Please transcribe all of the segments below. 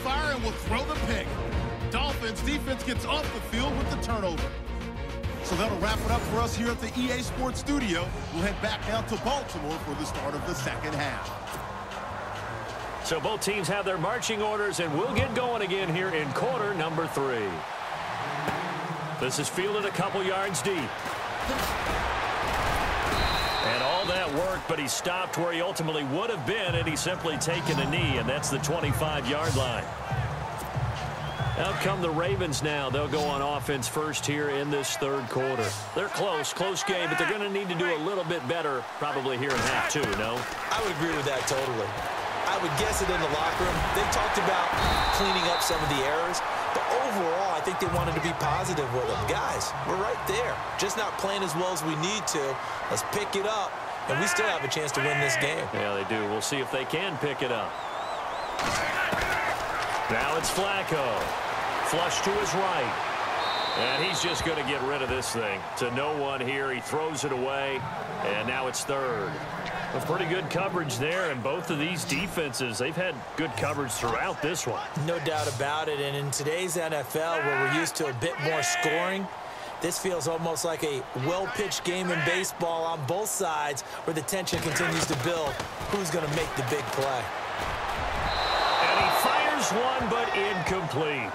fire and will throw the pick. Dolphins defense gets off the field with the turnover. So that'll wrap it up for us here at the EA Sports Studio. We'll head back now to Baltimore for the start of the second half. So both teams have their marching orders, and we'll get going again here in quarter number 3. This is fielded a couple yards deep. And all that work, but he stopped where he ultimately would have been, and he's simply taken a knee, and that's the 25-yard line. Out come the Ravens now. They'll go on offense first here in this third quarter. They're close game, but they're going to need to do a little bit better probably here in half 2, no? I would agree with that totally. I would guess it in the locker room. They talked about cleaning up some of the errors, but overall, I think they wanted to be positive with them. Guys, we're right there. Just not playing as well as we need to. Let's pick it up, and we still have a chance to win this game. Yeah, they do. We'll see if they can pick it up. Now it's Flacco. Flush to his right. And he's just going to get rid of this thing. To no one here. He throws it away. And now it's third. A pretty good coverage there. And both of these defenses, they've had good coverage throughout this one. No doubt about it. And in today's NFL, where we're used to a bit more scoring, this feels almost like a well-pitched game in baseball on both sides where the tension continues to build. Who's going to make the big play? And he fires one, but incomplete.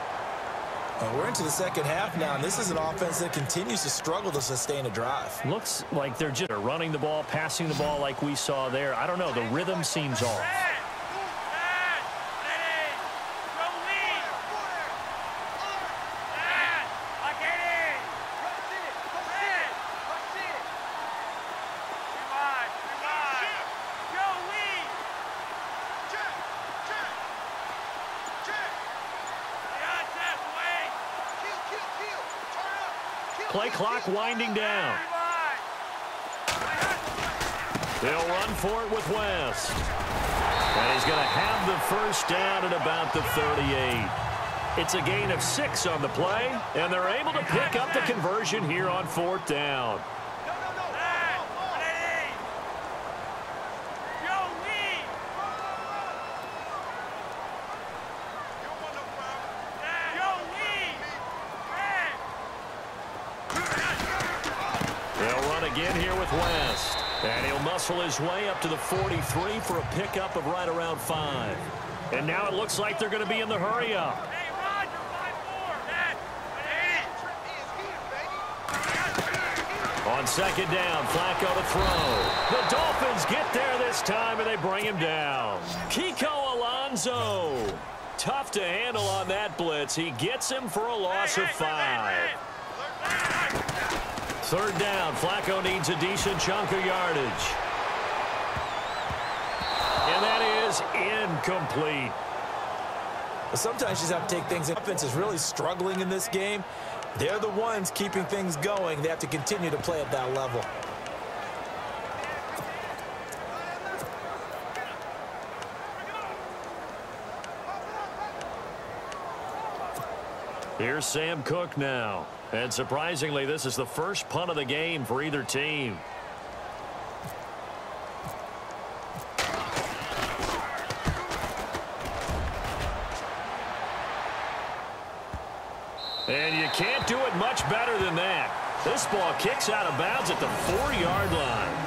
We're into the second half now, and this is an offense that continues to struggle to sustain a drive. Looks like they're just running the ball, passing the ball like we saw there. I don't know. The rhythm seems off. Play clock winding down. They'll run for it with West. And he's going to have the first down at about the 38. It's a gain of 6 on the play, and they're able to pick up the conversion here on 4th down. Again here with West. And he'll muscle his way up to the 43 for a pickup of right around 5. And now it looks like they're going to be in the hurry-up. On second down, Flacco to throw. The Dolphins get there this time, and they bring him down. Kiko Alonso. Tough to handle on that blitz. He gets him for a loss of 5. Third down, Flacco needs a decent chunk of yardage. And that is incomplete. Sometimes you just have to take things. Offense is really struggling in this game. They're the ones keeping things going. They have to continue to play at that level. Here's Sam Cook now. And surprisingly, this is the first punt of the game for either team. And you can't do it much better than that. This ball kicks out of bounds at the 4-yard line.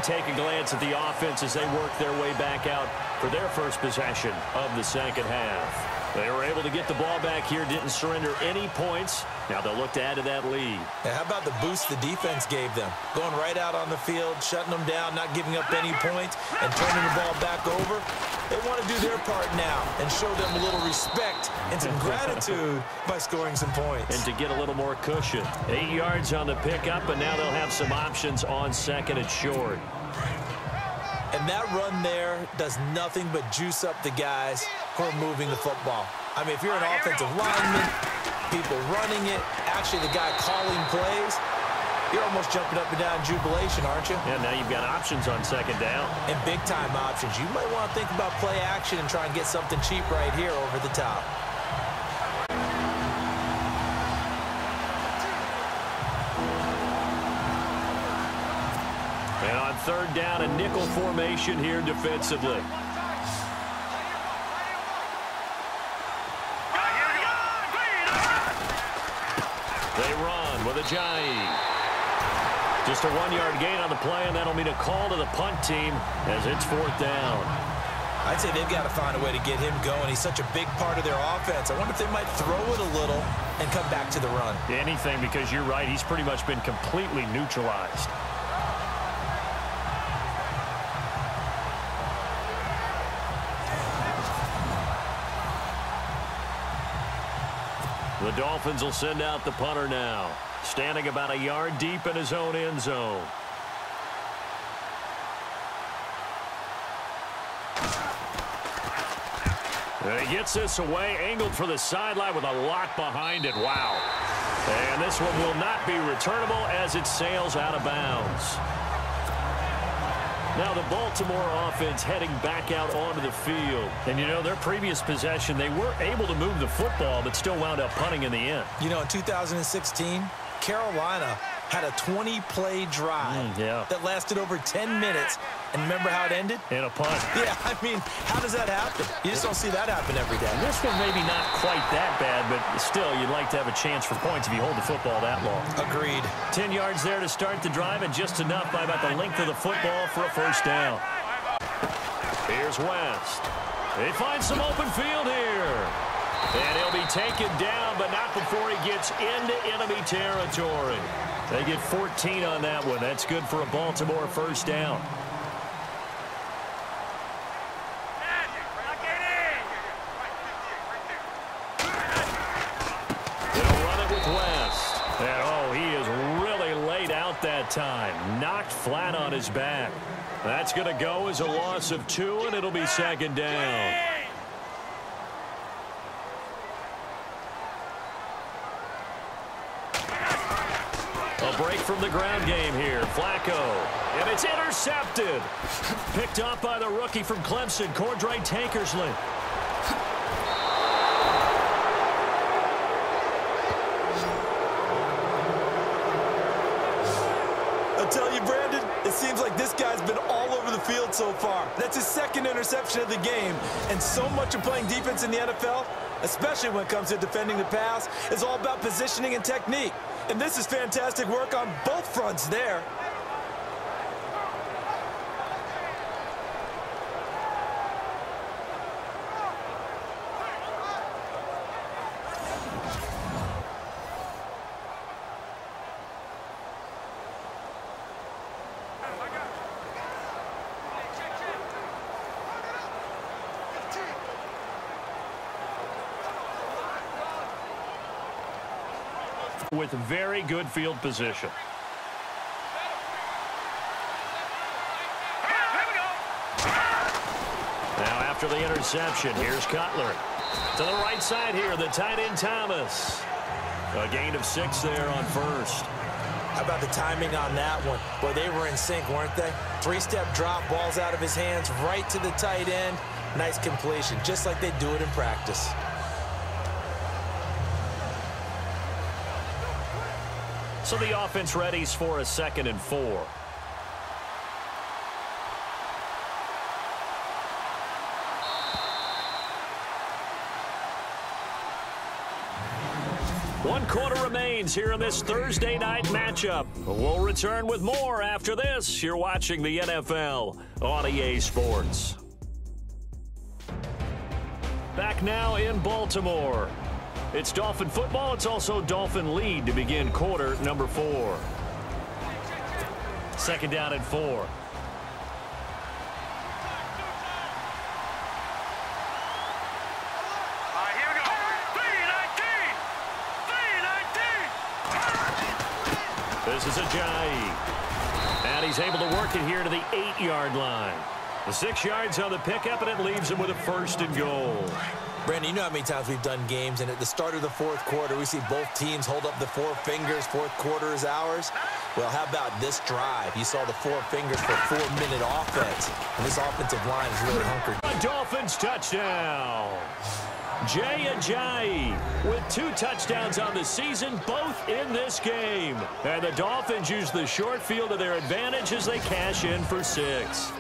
Take a glance at the offense as they work their way back out for their first possession of the second half. They were able to get the ball back here, didn't surrender any points. Now they'll look to add to that lead. Yeah, how about the boost the defense gave them? Going right out on the field, shutting them down, not giving up any points, and turning the ball back over. They want to do their part now and show them a little respect and some gratitude by scoring some points. And to get a little more cushion. 8 yards on the pickup, and now they'll have some options on second and short. And that run there does nothing but juice up the guys who are moving the football. I mean, if you're an offensive lineman, people running it, actually the guy calling plays, you're almost jumping up and down in jubilation, aren't you? Yeah, now you've got options on second down. And big-time options. You might want to think about play action and try and get something cheap right here over the top. On third down, a nickel formation here defensively. They run with Ajayi. Just a 1-yard gain on the play, and that'll mean a call to the punt team as it's fourth down. I'd say they've got to find a way to get him going. He's such a big part of their offense. I wonder if they might throw it a little and come back to the run. Anything, because you're right. He's pretty much been completely neutralized. The Dolphins will send out the punter now, standing about a yard deep in his own end zone. And he gets this away, angled for the sideline with a lot behind it. Wow. And this one will not be returnable as it sails out of bounds. Now the Baltimore offense heading back out onto the field. And, you know, their previous possession, they were able to move the football, but still wound up punting in the end. You know, in 2016, Carolina had a 20-play drive that lasted over 10 minutes. And remember how it ended? In a punt. Yeah, I mean, how does that happen? You just don't see that happen every day. This one maybe not quite that bad, but still, you'd like to have a chance for points if you hold the football that long. Agreed. 10 yards there to start the drive, and just enough by about the length of the football for a first down. Here's West. They find some open field here. And he'll be taken down, but not before he gets into enemy territory. They get 14 on that one. That's good for a Baltimore first down. And, oh, he is really laid out that time. Knocked flat on his back. That's going to go as a loss of 2, and it'll be second down. A break from the ground game here. Flacco. And it's intercepted. Picked up by the rookie from Clemson, Cordray Tankersley. Tell you, Brandon, it seems like this guy's been all over the field so far. That's his second interception of the game. And so much of playing defense in the NFL, especially when it comes to defending the pass, is all about positioning and technique. And this is fantastic work on both fronts there. With very good field position. Now after the interception, here's Cutler. To the right side here, the tight end Thomas. A gain of 6 there on first. How about the timing on that one? Boy, they were in sync, weren't they? 3-step drop, balls out of his hands, right to the tight end. Nice completion, just like they do it in practice. So the offense readies for a 2nd and 4. One quarter remains here in this Thursday night matchup. We'll return with more after this. You're watching the NFL on EA Sports. Back now in Baltimore. It's Dolphin football. It's also Dolphin lead to begin quarter number 4. 2nd down and 4. Here we go. 3-19. This is Ajayi. And he's able to work it here to the 8-yard line. The 6 yards on the pickup, and it leaves him with a 1st and goal. Brandon, you know how many times we've done games, and at the start of the 4th quarter, we see both teams hold up the 4 fingers, 4th quarter is ours. Well, how about this drive? You saw the 4 fingers for 4-minute offense, and this offensive line is really hunkered. A Dolphins touchdown. Jay Ajayi with 2 touchdowns on the season, both in this game. And the Dolphins use the short field to their advantage as they cash in for 6.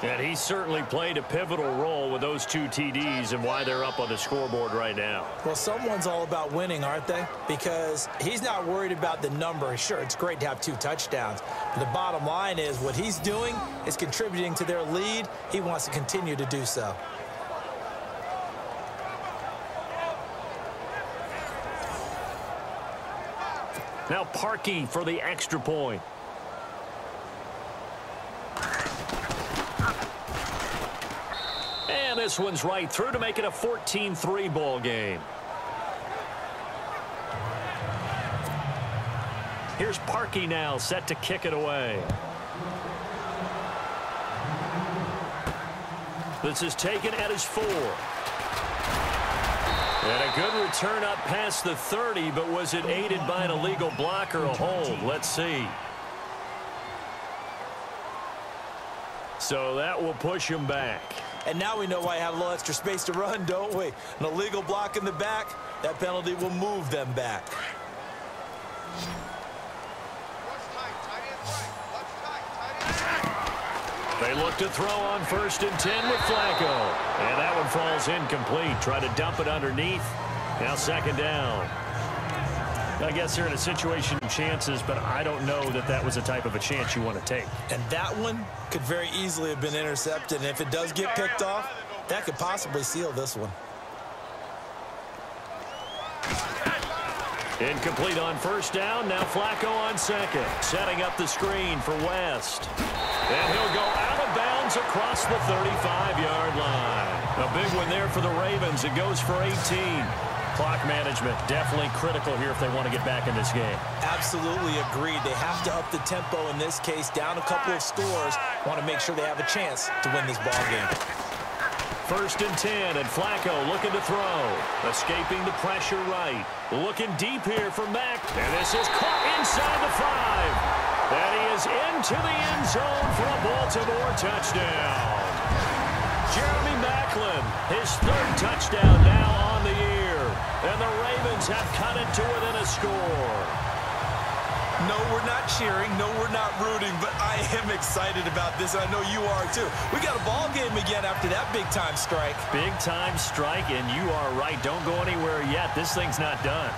And he certainly played a pivotal role with those 2 TDs and why they're up on the scoreboard right now. Well, someone's all about winning, aren't they? Because he's not worried about the number. Sure, it's great to have 2 touchdowns. But the bottom line is what he's doing is contributing to their lead. He wants to continue to do so. Now Parkey for the extra point. And this one's right through to make it a 14-3 ball game. Here's Parkey now, set to kick it away. This is taken at his 4. And a good return up past the 30, but was it aided by an illegal block or a hold? Let's see. So that will push him back. And now we know why I had a little extra space to run, don't we? An illegal block in the back, that penalty will move them back. They look to throw on 1st and 10 with Flacco. And that one falls incomplete. Try to dump it underneath. Now 2nd down. I guess they're in a situation of chances, but I don't know that that was the type of a chance you want to take. And that one could very easily have been intercepted. And if it does get picked off, that could possibly seal this one. Incomplete on 1st down. Now Flacco on 2nd. Setting up the screen for West. And he'll go out of bounds across the 35-yard line. A big one there for the Ravens. It goes for 18. Clock management definitely critical here if they want to get back in this game. Absolutely agreed. They have to up the tempo in this case, down a couple of scores. Want to make sure they have a chance to win this ball game. 1st and 10, and Flacco looking to throw. Escaping the pressure right. Looking deep here for Mack. And this is caught inside the 5. And he is into the end zone for a Baltimore touchdown. Jeremy Maclin, his 3rd touchdown now on the year. And the Ravens have cut it to within a score. No, we're not cheering. No, we're not rooting. But I am excited about this. I know you are, too. We got a ball game again after that big-time strike. Big-time strike, and you are right. Don't go anywhere yet. This thing's not done.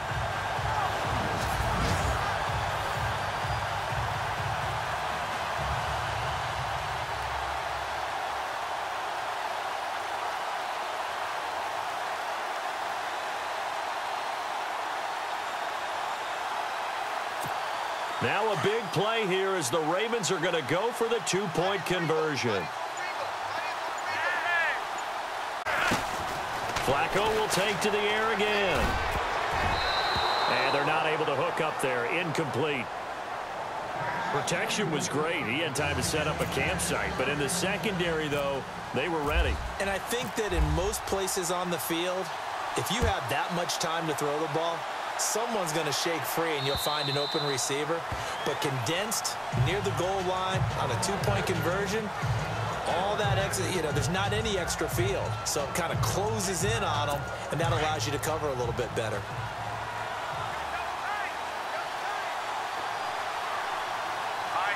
Now a big play here as the Ravens are going to go for the 2-point conversion. Flacco will take to the air again. And they're not able to hook up there. Incomplete. Protection was great. He had time to set up a campsite. But in the secondary, though, they were ready. And I think that in most places on the field, if you have that much time to throw the ball, someone's going to shake free and you'll find an open receiver. But condensed near the goal line on a 2-point conversion, all that extra, there's not any extra field. So it kind of closes in on them, and that allows you to cover a little bit better.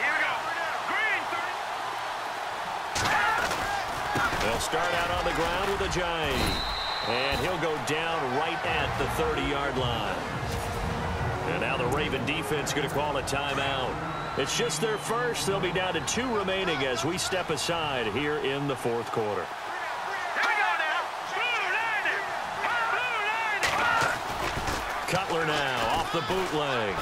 Here we go. Green. They'll start out on the ground with Ajayi. And he'll go down right at the 30-yard line. And now the Raven defense going to call a timeout. It's just their first. They'll be down to 2 remaining as we step aside here in the 4th quarter. Here we go now. Cutler now off the bootleg.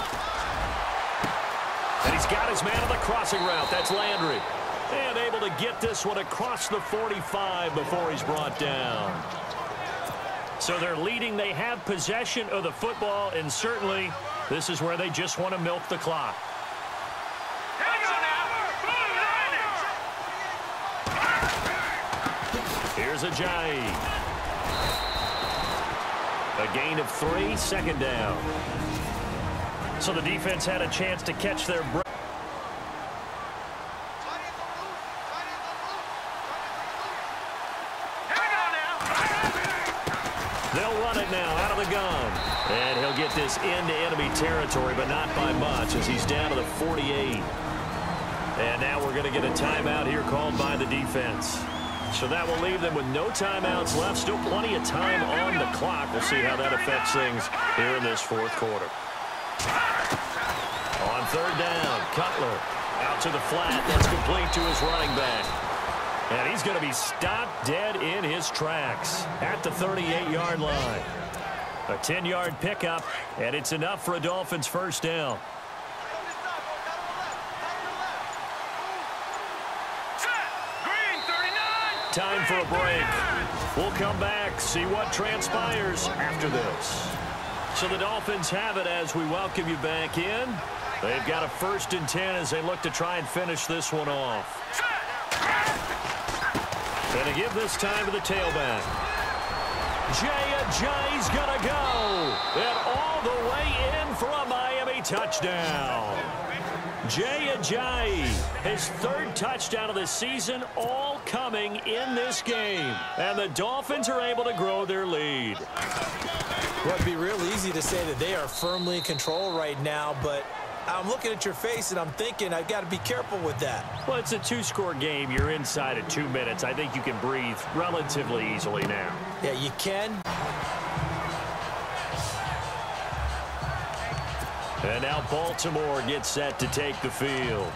And he's got his man on the crossing route. That's Landry. And able to get this one across the 45 before he's brought down. So they're leading. They have possession of the football, and certainly this is where they just want to milk the clock. Here we go now. Here's Ajayi. A gain of 3, 2nd down. So the defense had a chance to catch their breath. And he'll get this into enemy territory, but not by much as he's down to the 48. And now we're going to get a timeout here called by the defense. So that will leave them with no timeouts left. Still plenty of time on the clock. We'll see how that affects things here in this fourth quarter. On third down, Cutler out to the flat. That's complete to his running back. And he's going to be stopped dead in his tracks at the 38-yard line. A 10-yard pickup, and it's enough for a Dolphins first down. Green, 39. Time for a break. We'll come back, see what transpires after this. So the Dolphins have it as we welcome you back in. They've got a 1st and 10 as they look to try and finish this one off. Going to give this time to the tailback. Jay's going to go. And all the way in for a Miami touchdown. Jay, his 3rd touchdown of the season, all coming in this game. And the Dolphins are able to grow their lead. Well, it'd be real easy to say that they are firmly in control right now, but I'm looking at your face and I'm thinking I've got to be careful with that. Well, it's a 2-score game. You're inside of 2 minutes. I think you can breathe relatively easily now. Yeah, you can. And now Baltimore gets set to take the field.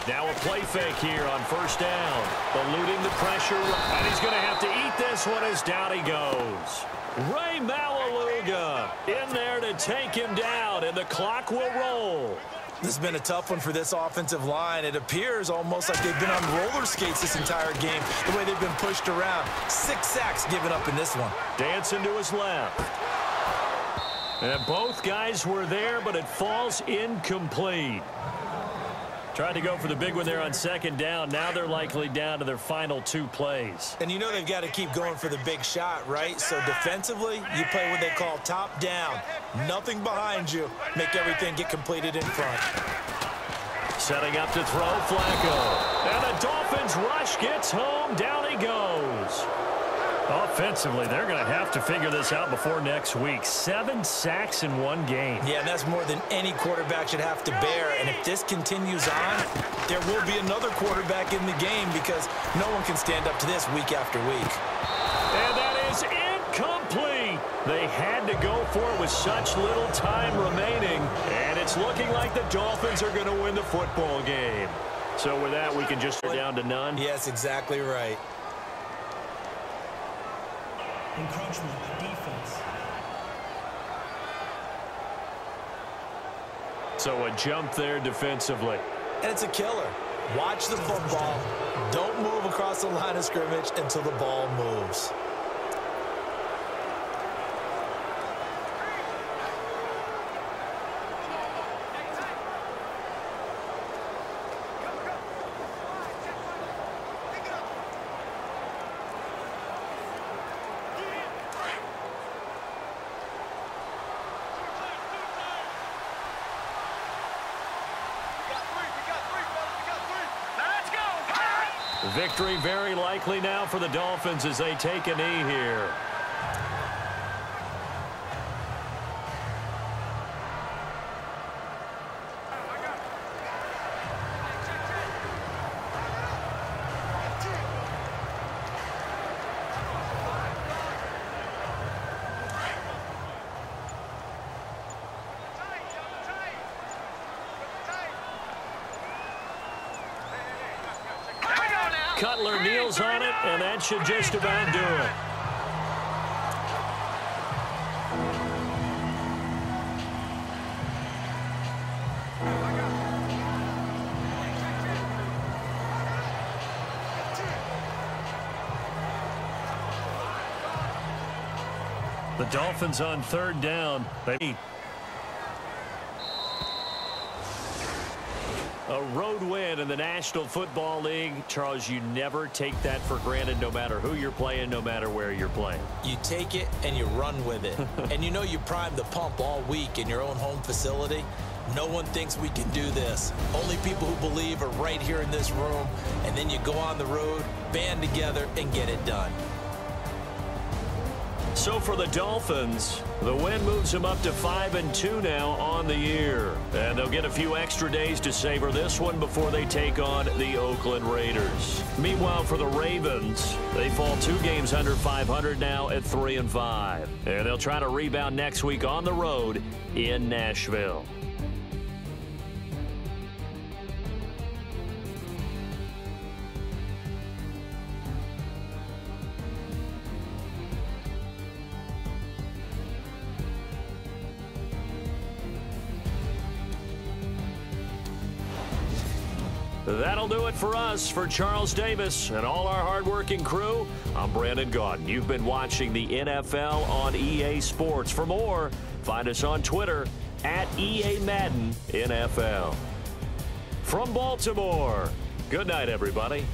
Now a play fake here on first down. Eluding the pressure, and he's going to have to eat this one as down he goes. Ray Malaluga in there to take him down, and the clock will roll. This has been a tough one for this offensive line. It appears almost like they've been on roller skates this entire game, the way they've been pushed around. 6 sacks given up in this one. Dancing to his left. And both guys were there, but it falls incomplete. Tried to go for the big one there on 2nd down. Now they're likely down to their final 2 plays. And you know they've got to keep going for the big shot, right? So defensively, you play what they call top down. Nothing behind you. Make everything get completed in front. Setting up to throw, Flacco. And the Dolphins rush gets home. Down he goes. Offensively, they're going to have to figure this out before next week. 7 sacks in 1 game. Yeah, and that's more than any quarterback should have to bear. And if this continues on, there will be another quarterback in the game because no one can stand up to this week after week. And that is incomplete. They had to go for it with such little time remaining. And it's looking like the Dolphins are going to win the football game. So with that, we can just go down to none. Yes, exactly right. Encroachment defense. So a jump there defensively. And it's a killer. Watch the football. Don't move across the line of scrimmage until the ball moves. Victory very likely now for the Dolphins as they take a knee here. Cutler kneels on it, and that should just about do it. The Dolphins on 3rd down. A road win in the National Football League. Charles, you never take that for granted no matter who you're playing, no matter where you're playing. You take it and you run with it. And you know you primed the pump all week in your own home facility. No one thinks we can do this. Only people who believe are right here in this room. And then you go on the road, band together, and get it done. So for the Dolphins, the win moves them up to 5-2 now on the year. And they'll get a few extra days to savor this one before they take on the Oakland Raiders. Meanwhile, for the Ravens, they fall 2 games under 500 now at 3-5. And they'll try to rebound next week on the road in Nashville. That'll do it for us. For Charles Davis and all our hardworking crew, I'm Brandon Gaudin. You've been watching the NFL on EA Sports. For more, find us on Twitter at EA Madden NFL. From Baltimore, good night, everybody.